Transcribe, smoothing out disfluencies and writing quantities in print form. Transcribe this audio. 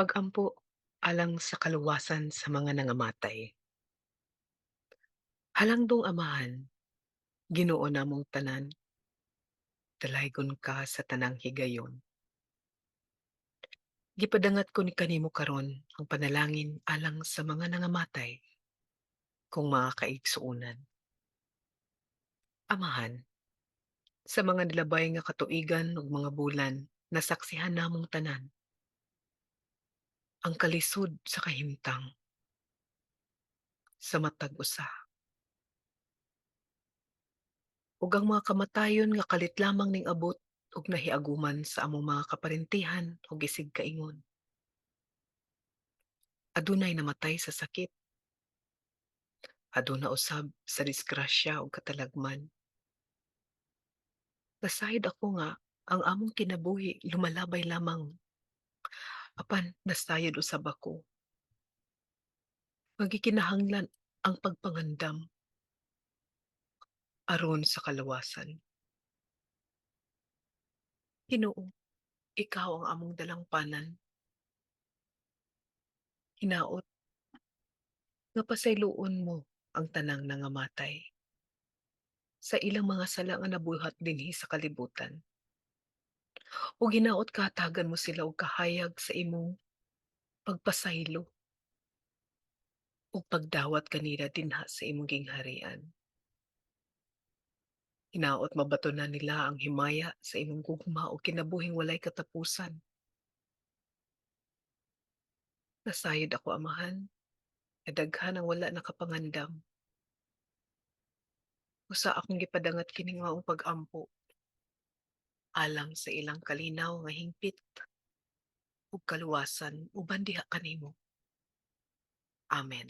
Pag-ampo alang sa kaluwasan sa mga nangamatay. Halangdong Amahan, Ginoo namong tanan, dalaygon ka sa tanang higayon. Gipadangat ko ni kanimo karon ang panalangin alang sa mga nangamatay kung mga kaigsuonan. Amahan, sa mga nilabay nga katuigan ug mga bulan, nasaksihan namong tanan ang kalisod sa kahimtang sa matag usa. Ug ang mga kamatayon nga kalit lamang ning abot ug nahiaguman sa among mga kaparentihan ug isig kaingon. Adunay namatay sa sakit, aduna usab sa disgrasya ug katalagman. Nasayod ako nga ang among kinabuhi lumalabay lamang, apan nasayod usab ako nga gikinahanglan ang pagpangandam aron sa kalawasan. Ginoo, ikaw ang among dalangpanan. Hinaot nga pasayloon mo ang tanang nangamatay sa ilang mga sala nga nabuhat dinhi sa kalibutan. Ug hinaot kahatagan mo sila og kahayag sa imong pagpasaylo ug pagdawat kanila dinha sa imong gingharian. Hinaot mabatonan nila ang himaya sa imong gugma o kinabuhing walay katapusan. Nasayod ako, Amahan, nga daghan ang wala nakapangandam. Usa akong gipadangat kining maong pag-ampo alang sa ilang kalinaw nga hingpit ug kaluwasan uban diha kanimo. Amen.